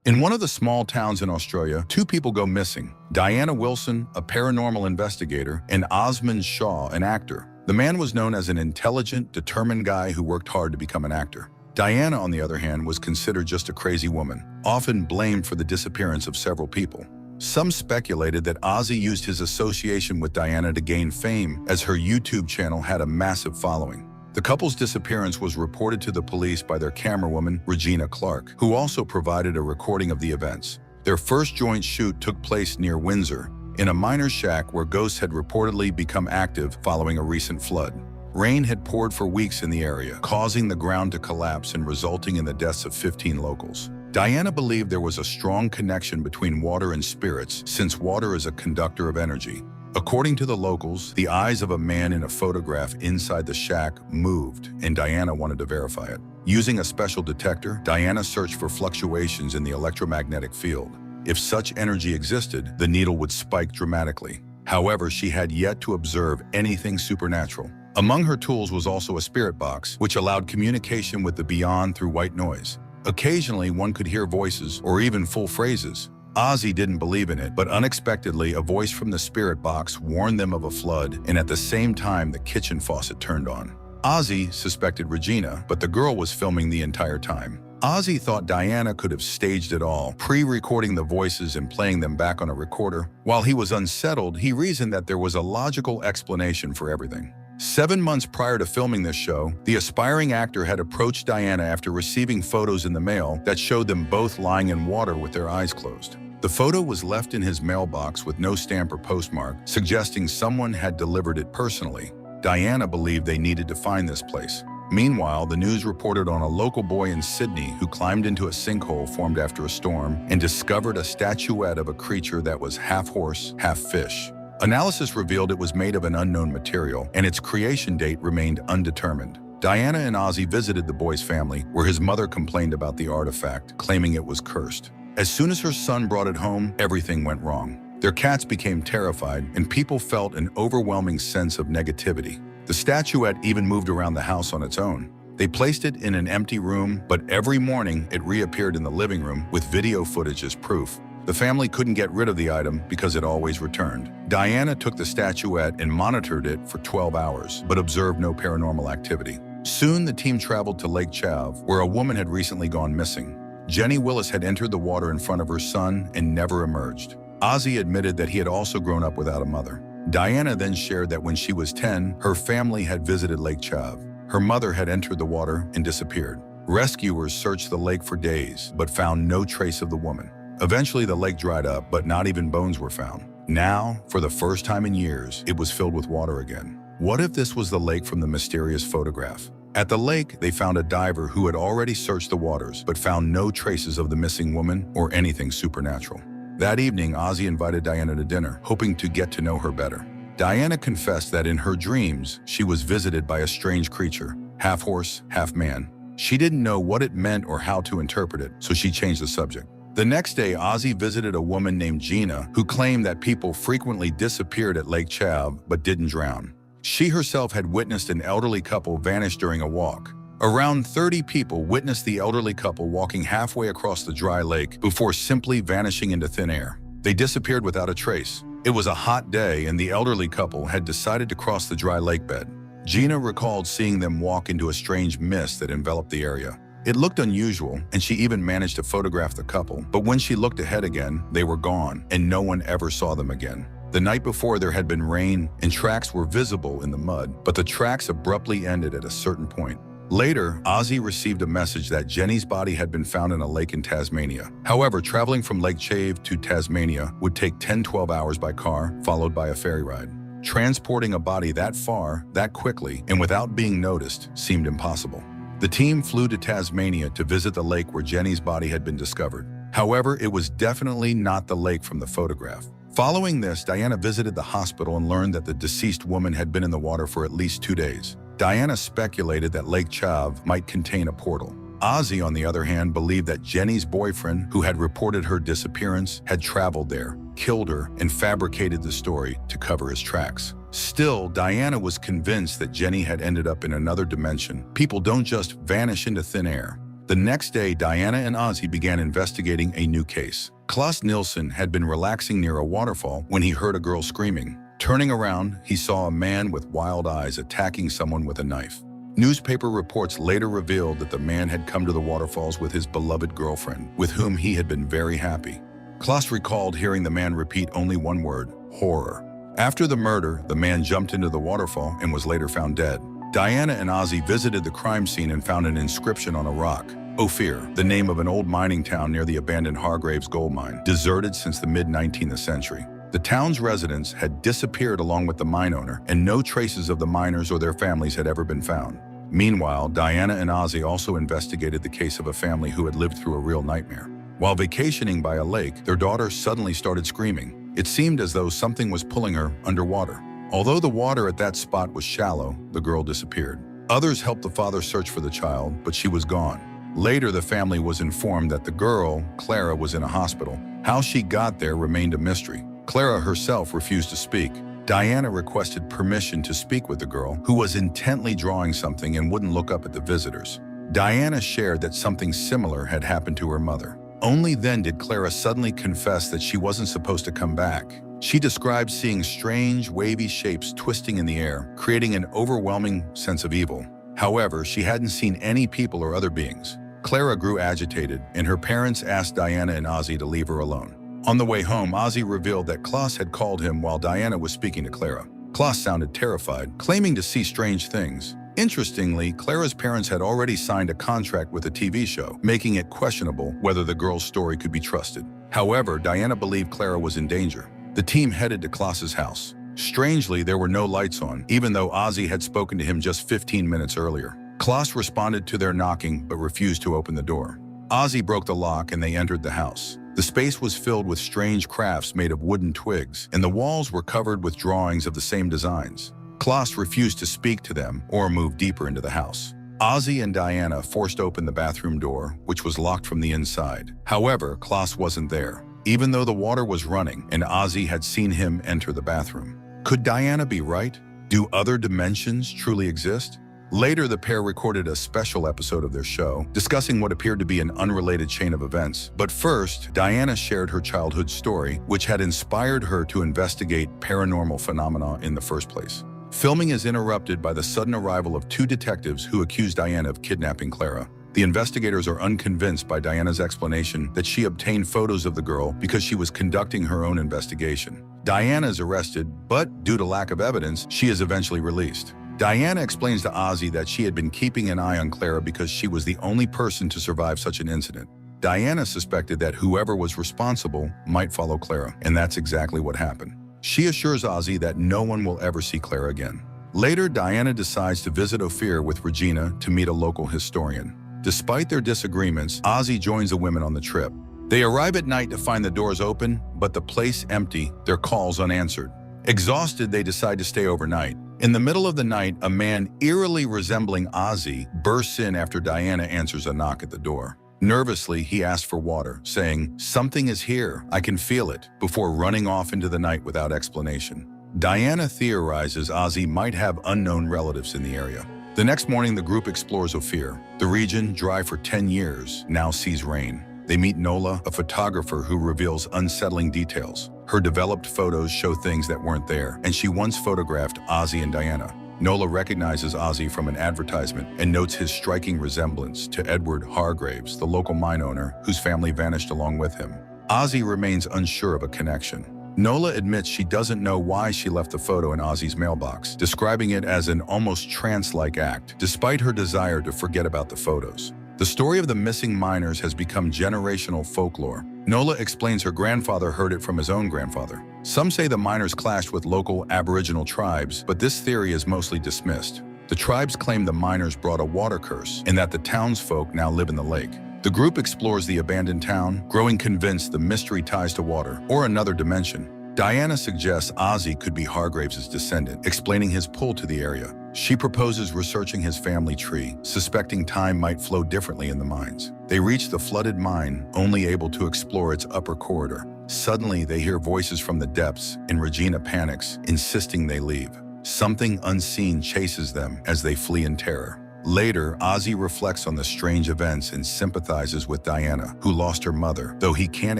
In one of the small towns in Australia, two people go missing. Diana Wilson, a paranormal investigator, and Osmond Shaw, an actor. The man was known as an intelligent, determined guy who worked hard to become an actor. Diana, on the other hand, was considered just a crazy woman, often blamed for the disappearance of several people. Some speculated that Ozzy used his association with Diana to gain fame, as her YouTube channel had a massive following. The couple's disappearance was reported to the police by their camerawoman, Regina Clark, who also provided a recording of the events. Their first joint shoot took place near Windsor, in a miner's shack where ghosts had reportedly become active following a recent flood. Rain had poured for weeks in the area, causing the ground to collapse and resulting in the deaths of 15 locals. Diana believed there was a strong connection between water and spirits, since water is a conductor of energy. According to the locals, the eyes of a man in a photograph inside the shack moved, and Diana wanted to verify it. Using a special detector, Diana searched for fluctuations in the electromagnetic field. If such energy existed, the needle would spike dramatically. However, she had yet to observe anything supernatural. Among her tools was also a spirit box, which allowed communication with the beyond through white noise. Occasionally, one could hear voices or even full phrases. Ozzy didn't believe in it, but unexpectedly, a voice from the spirit box warned them of a flood, and at the same time, the kitchen faucet turned on. Ozzy suspected Regina, but the girl was filming the entire time. Ozzy thought Diana could have staged it all, pre-recording the voices and playing them back on a recorder. While he was unsettled, he reasoned that there was a logical explanation for everything. 7 months prior to filming this show, the aspiring actor had approached Diana after receiving photos in the mail that showed them both lying in water with their eyes closed. The photo was left in his mailbox with no stamp or postmark, suggesting someone had delivered it personally. Diana believed they needed to find this place. Meanwhile, the news reported on a local boy in Sydney who climbed into a sinkhole formed after a storm and discovered a statuette of a creature that was half horse, half fish. Analysis revealed it was made of an unknown material, and its creation date remained undetermined. Diana and Ozzy visited the boy's family, where his mother complained about the artifact, claiming it was cursed. As soon as her son brought it home, everything went wrong. Their cats became terrified, and people felt an overwhelming sense of negativity. The statuette even moved around the house on its own. They placed it in an empty room, but every morning it reappeared in the living room with video footage as proof. The family couldn't get rid of the item because it always returned. Diana took the statuette and monitored it for 12 hours, but observed no paranormal activity. Soon, the team traveled to Lake Chav, where a woman had recently gone missing. Jenny Willis had entered the water in front of her son and never emerged. Ozzy admitted that he had also grown up without a mother. Diana then shared that when she was 10, her family had visited Lake Chav. Her mother had entered the water and disappeared. Rescuers searched the lake for days, but found no trace of the woman. Eventually, the lake dried up, but not even bones were found. Now, for the first time in years, it was filled with water again. What if this was the lake from the mysterious photograph? At the lake, they found a diver who had already searched the waters, but found no traces of the missing woman or anything supernatural. That evening, Ozzy invited Diana to dinner, hoping to get to know her better. Diana confessed that in her dreams, she was visited by a strange creature, half horse, half man. She didn't know what it meant or how to interpret it, so she changed the subject. The next day, Ozzy visited a woman named Gina who claimed that people frequently disappeared at Lake Chav but didn't drown. She herself had witnessed an elderly couple vanish during a walk. Around 30 people witnessed the elderly couple walking halfway across the dry lake before simply vanishing into thin air. They disappeared without a trace. It was a hot day and the elderly couple had decided to cross the dry lake bed. Gina recalled seeing them walk into a strange mist that enveloped the area. It looked unusual, and she even managed to photograph the couple, but when she looked ahead again, they were gone, and no one ever saw them again. The night before, there had been rain, and tracks were visible in the mud, but the tracks abruptly ended at a certain point. Later, Ozzy received a message that Jenny's body had been found in a lake in Tasmania. However, traveling from Lake Chav to Tasmania would take 10-12 hours by car, followed by a ferry ride. Transporting a body that far, that quickly, and without being noticed seemed impossible. The team flew to Tasmania to visit the lake where Jenny's body had been discovered. However, it was definitely not the lake from the photograph. Following this, Diana visited the hospital and learned that the deceased woman had been in the water for at least 2 days. Diana speculated that Lake Chav might contain a portal. Ozzy, on the other hand, believed that Jenny's boyfriend, who had reported her disappearance, had traveled there, killed her, and fabricated the story to cover his tracks. Still, Diana was convinced that Jenny had ended up in another dimension. People don't just vanish into thin air. The next day, Diana and Ozzy began investigating a new case. Klaus Nielsen had been relaxing near a waterfall when he heard a girl screaming. Turning around, he saw a man with wild eyes attacking someone with a knife. Newspaper reports later revealed that the man had come to the waterfalls with his beloved girlfriend, with whom he had been very happy. Klaus recalled hearing the man repeat only one word: horror. After the murder, the man jumped into the waterfall and was later found dead. Diana and Ozzy visited the crime scene and found an inscription on a rock. Ophir, the name of an old mining town near the abandoned Hargraves gold mine, deserted since the mid-19th century. The town's residents had disappeared along with the mine owner, and no traces of the miners or their families had ever been found. Meanwhile, Diana and Ozzy also investigated the case of a family who had lived through a real nightmare. While vacationing by a lake, their daughter suddenly started screaming. It seemed as though something was pulling her underwater. Although the water at that spot was shallow, the girl disappeared. Others helped the father search for the child, but she was gone. Later, the family was informed that the girl, Clara, was in a hospital. How she got there remained a mystery. Clara herself refused to speak. Diana requested permission to speak with the girl, who was intently drawing something and wouldn't look up at the visitors. Diana shared that something similar had happened to her mother. Only then did Clara suddenly confess that she wasn't supposed to come back. She described seeing strange, wavy shapes twisting in the air, creating an overwhelming sense of evil. However, she hadn't seen any people or other beings. Clara grew agitated, and her parents asked Diana and Ozzy to leave her alone. On the way home, Ozzy revealed that Klaus had called him while Diana was speaking to Clara. Klaus sounded terrified, claiming to see strange things. Interestingly, Clara's parents had already signed a contract with a TV show, making it questionable whether the girl's story could be trusted. However, Diana believed Clara was in danger. The team headed to Klaus's house. Strangely, there were no lights on, even though Ozzy had spoken to him just 15 minutes earlier. Klaus responded to their knocking but refused to open the door. Ozzy broke the lock and they entered the house. The space was filled with strange crafts made of wooden twigs, and the walls were covered with drawings of the same designs. Klaus refused to speak to them or move deeper into the house. Ozzy and Diana forced open the bathroom door, which was locked from the inside. However, Klaus wasn't there, even though the water was running and Ozzy had seen him enter the bathroom. Could Diana be right? Do other dimensions truly exist? Later, the pair recorded a special episode of their show, discussing what appeared to be an unrelated chain of events. But first, Diana shared her childhood story, which had inspired her to investigate paranormal phenomena in the first place. Filming is interrupted by the sudden arrival of two detectives who accuse Diana of kidnapping Clara. The investigators are unconvinced by Diana's explanation that she obtained photos of the girl because she was conducting her own investigation. Diana is arrested, but due to lack of evidence, she is eventually released. Diana explains to Ozzy that she had been keeping an eye on Clara because she was the only person to survive such an incident. Diana suspected that whoever was responsible might follow Clara, and that's exactly what happened. She assures Ozzy that no one will ever see Clara again. Later, Diana decides to visit Ophir with Regina to meet a local historian. Despite their disagreements, Ozzy joins the women on the trip. They arrive at night to find the doors open, but the place empty, their calls unanswered. Exhausted, they decide to stay overnight. In the middle of the night, a man eerily resembling Ozzy bursts in after Diana answers a knock at the door. Nervously, he asks for water, saying, "Something is here, I can feel it," before running off into the night without explanation. Diana theorizes Ozzy might have unknown relatives in the area. The next morning, the group explores Ophir. The region, dry for 10 years, now sees rain. They meet Nola, a photographer who reveals unsettling details. Her developed photos show things that weren't there, and she once photographed Ozzy and Diana. Nola recognizes Ozzy from an advertisement and notes his striking resemblance to Edward Hargraves, the local mine owner whose family vanished along with him. Ozzy remains unsure of a connection. Nola admits she doesn't know why she left the photo in Ozzy's mailbox, describing it as an almost trance-like act, despite her desire to forget about the photos. The story of the missing miners has become generational folklore. Nola explains her grandfather heard it from his own grandfather. Some say the miners clashed with local Aboriginal tribes, but this theory is mostly dismissed. The tribes claim the miners brought a water curse and that the townsfolk now live in the lake. The group explores the abandoned town, growing convinced the mystery ties to water or another dimension. Diana suggests Ozzy could be Hargraves' descendant, explaining his pull to the area. She proposes researching his family tree, suspecting time might flow differently in the mines. They reach the flooded mine, only able to explore its upper corridor. Suddenly, they hear voices from the depths, and Regina panics, insisting they leave. Something unseen chases them as they flee in terror. Later, Ozzy reflects on the strange events and sympathizes with Diana, who lost her mother, though he can't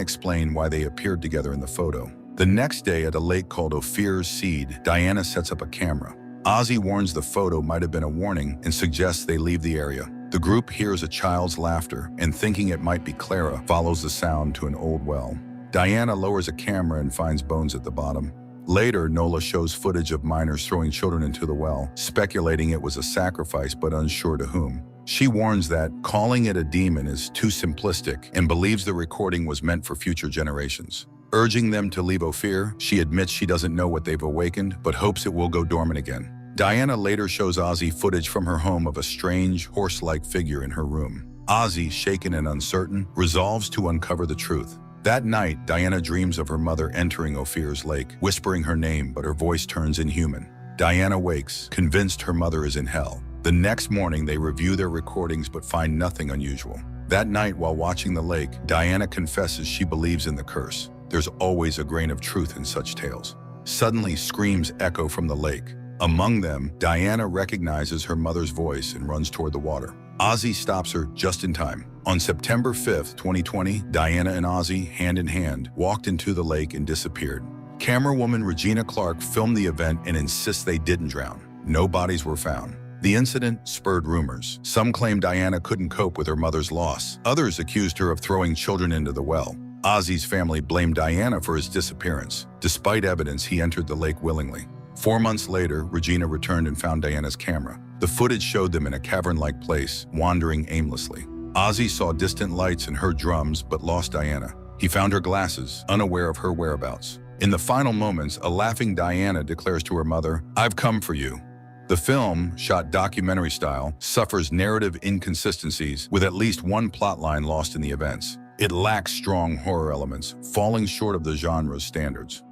explain why they appeared together in the photo. The next day at a lake called Ophir's Seed, Diana sets up a camera. Ozzy warns the photo might have been a warning and suggests they leave the area. The group hears a child's laughter and, thinking it might be Clara, follows the sound to an old well. Diana lowers a camera and finds bones at the bottom. Later, Nola shows footage of miners throwing children into the well, speculating it was a sacrifice but unsure to whom. She warns that calling it a demon is too simplistic and believes the recording was meant for future generations. Urging them to leave Ophir, she admits she doesn't know what they've awakened, but hopes it will go dormant again. Diana later shows Ozzy footage from her home of a strange, horse-like figure in her room. Ozzy, shaken and uncertain, resolves to uncover the truth. That night, Diana dreams of her mother entering Ophir's lake, whispering her name, but her voice turns inhuman. Diana wakes, convinced her mother is in hell. The next morning, they review their recordings but find nothing unusual. That night, while watching the lake, Diana confesses she believes in the curse. There's always a grain of truth in such tales. Suddenly, screams echo from the lake. Among them, Diana recognizes her mother's voice and runs toward the water. Ozzy stops her just in time. On September 5th, 2020, Diana and Ozzy, hand in hand, walked into the lake and disappeared. Camerawoman Regina Clark filmed the event and insists they didn't drown. No bodies were found. The incident spurred rumors. Some claimed Diana couldn't cope with her mother's loss. Others accused her of throwing children into the well. Ozzy's family blamed Diana for his disappearance. Despite evidence, he entered the lake willingly. 4 months later, Regina returned and found Diana's camera. The footage showed them in a cavern-like place, wandering aimlessly. Ozzy saw distant lights and heard drums, but lost Diana. He found her glasses, unaware of her whereabouts. In the final moments, a laughing Diana declares to her mother, "I've come for you." The film, shot documentary style, suffers narrative inconsistencies, with at least one plotline lost in the events. It lacks strong horror elements, falling short of the genre's standards.